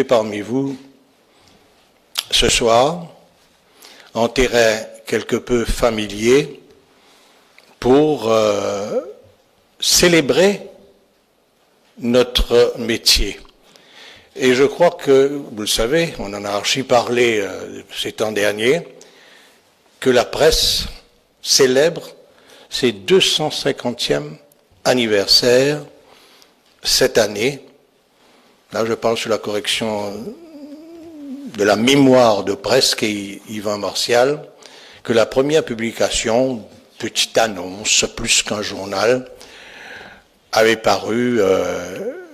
parmi vous ce soir en terrain quelque peu familier pour célébrer notre métier. Et je crois que, vous le savez, on en a archi parlé ces temps derniers, que la presse célèbre ses 250e anniversaire cette année. Là, je parle sur la correction de la mémoire de presse qu'est Yvan Martial, que la première publication, petite annonce, plus qu'un journal, avait paru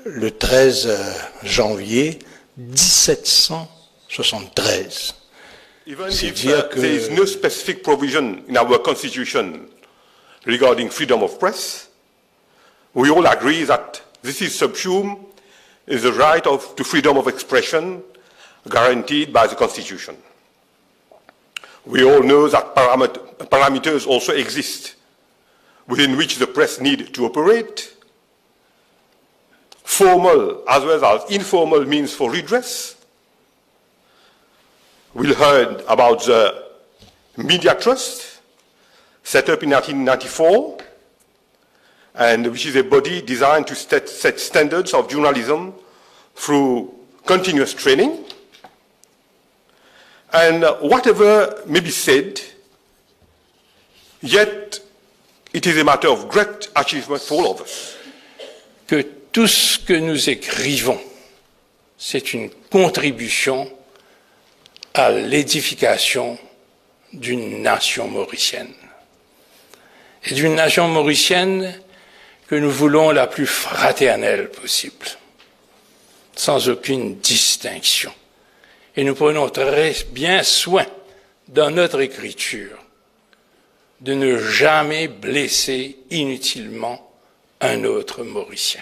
le 13 janvier 1773. Even if there is no specific provision in our constitution regarding freedom of press, we all agree that this is subsumed in the right to freedom of expression guaranteed by the Constitution. We all know that parameters also exist within which the press need to operate, formal as well as informal means for redress. We heard about the Media Trust, set up in 1994, and which is a body designed to set standards of journalism through continuous training. And whatever may be said, yet it is a matter of great achievement for all of us. Que tout ce que nous écrivons, c'est une contribution à l'édification d'une nation mauricienne. Et d'une nation mauricienne que nous voulons la plus fraternelle possible, sans aucune distinction. Et nous prenons très bien soin, dans notre écriture, de ne jamais blesser inutilement un autre Mauricien.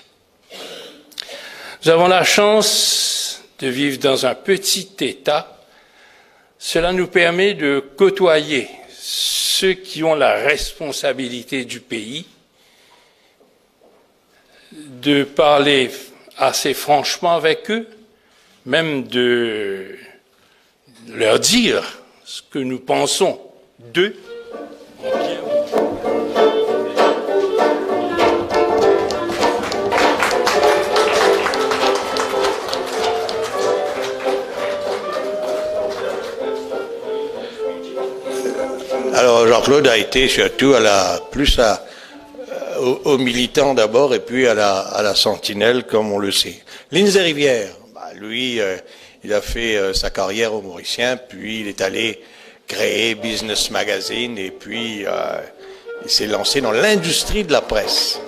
Nous avons la chance de vivre dans un petit État. Cela nous permet de côtoyer ceux qui ont la responsabilité du pays, de parler assez franchement avec eux, même de leur dire ce que nous pensons d'eux. Alors Jean-Claude a été surtout aux militants d'abord et puis à la sentinelle, comme on le sait. Lins des Rivières, lui, il a fait sa carrière au Mauricien, puis il est allé créer Business Magazine et puis il s'est lancé dans l'industrie de la presse.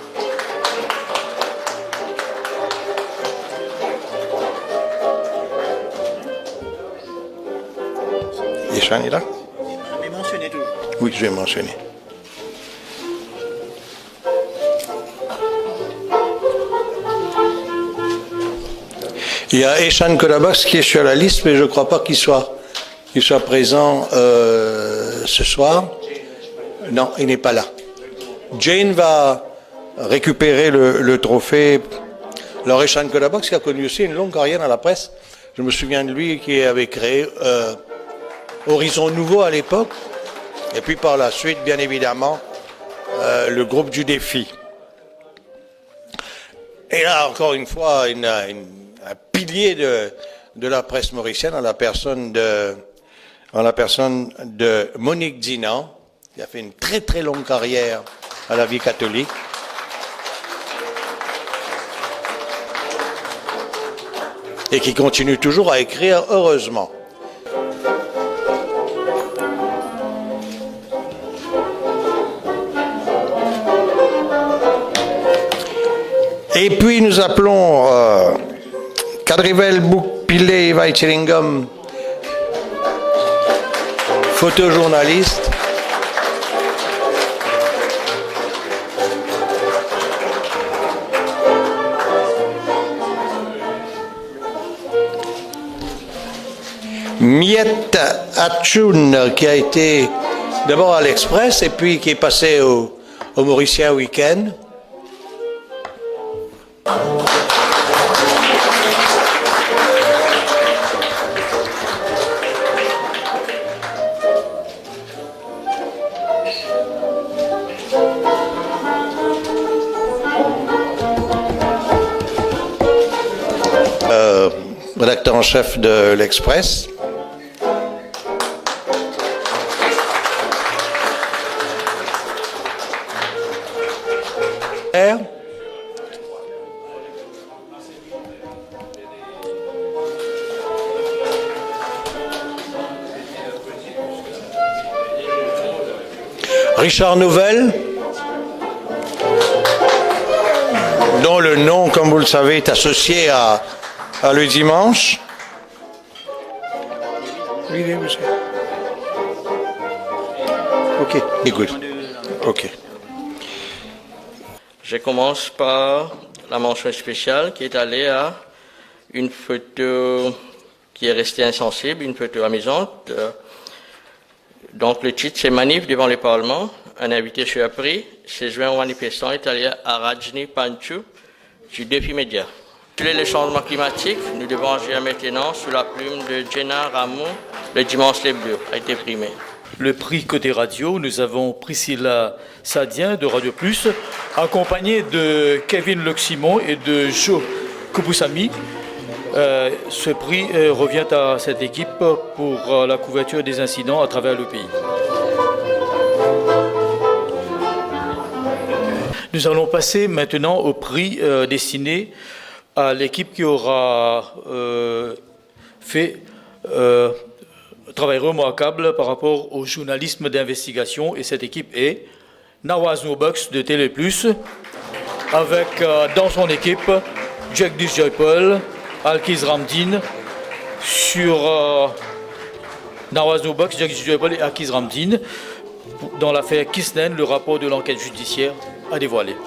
Yeshan est là? Oui, je vais mentionner. Il y a Eshan Kodabas qui est sur la liste, mais je ne crois pas qu'il soit présent ce soir. Non, il n'est pas là. Jane va récupérer le trophée. Alors Eshan Kodabas qui a connu aussi une longue carrière dans la presse. Je me souviens de lui qui avait créé Horizon Nouveau à l'époque. Et puis par la suite, bien évidemment, le groupe du défi. Et là, encore une fois, un pilier de la presse mauricienne en la personne de Monique Dinan, qui a fait une très très longue carrière à la vie catholique. Et qui continue toujours à écrire, heureusement. Et puis nous appelons Kadrivel Boukpile Vaitiringum, photojournaliste. Miet Atchoun, qui a été d'abord à l'Express et puis qui est passé au Mauricien Week-end. rédacteur en chef de l'Express. Richard Nouvel, dont le nom, comme vous le savez, est associé à Le Dimanche. Ok, écoute. Ok. Je commence par la mention spéciale qui est allée à une photo qui est restée insensible, une photo amusante. Donc le titre c'est Manif devant le Parlement. Un invité surpris s'est joint aux manifestants italiens à Rajni Panchu du Défi Média. Sur les changements climatiques, nous devons agir maintenant sous la plume de Jenna Ramon. Le dimanche les bleus a été primé. Le prix côté radio, nous avons Priscilla Sadien de Radio Plus, accompagnée de Kevin Luximon et de Joe Kubusami. Ce prix revient à cette équipe pour la couverture des incidents à travers le pays. Nous allons passer maintenant au prix destiné à l'équipe qui aura fait travail remarquable par rapport au journalisme d'investigation. Et cette équipe est Nawaz Nobox de Télé Plus, avec dans son équipe Jagdish Joypal, Alkiz Ramdin, sur Nawaz Nobox, Jagdish Joypal et Alkiz Ramdin, dans l'affaire Kisnen, le rapport de l'enquête judiciaire a dévoilé.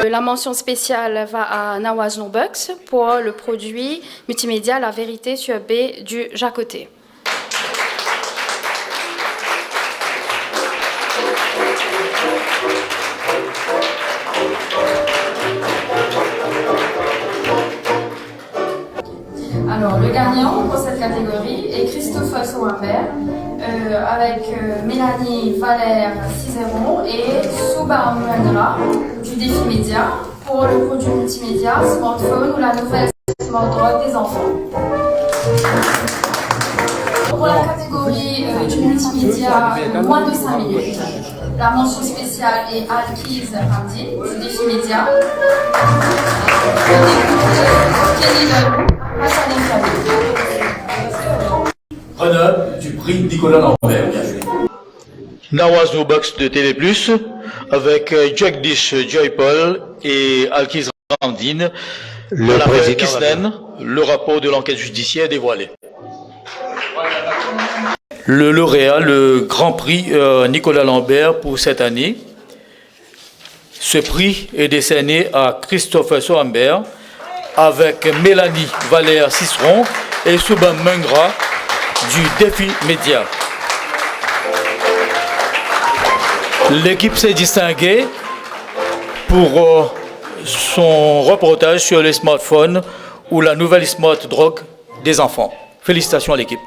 La mention spéciale va à Nawaz Nobox pour le produit multimédia La Vérité sur B du Jacoté. Alors, le gagnant pour cette catégorie est Christophe Souimbert avec Mélanie Valère Cizeron et Souba Mouendra du Défi Média pour le produit multimédia Smartphone ou la nouvelle Smart Drogue des enfants. Pour la catégorie du multimédia moins de 5 minutes, la mention spéciale est Alkiz Ramdi du Défi Média. Kenny Leroux, Hassan El Khabib. Preneur du prix Nicolas Lambert, bien joué. Nawaz Nobox de Télé Plus, avec Jagdish Joypal et Alkiz Ramdin, Le président Kisnen, le rapport de l'enquête judiciaire dévoilé. Le lauréat, le grand prix Nicolas Lambert pour cette année. Ce prix est décerné à Christophe Soambert avec Mélanie Valère Cizeron et Souba Mouendra du Défi Média. L'équipe s'est distinguée pour son reportage sur les smartphones ou la nouvelle smart drogue des enfants. Félicitations à l'équipe.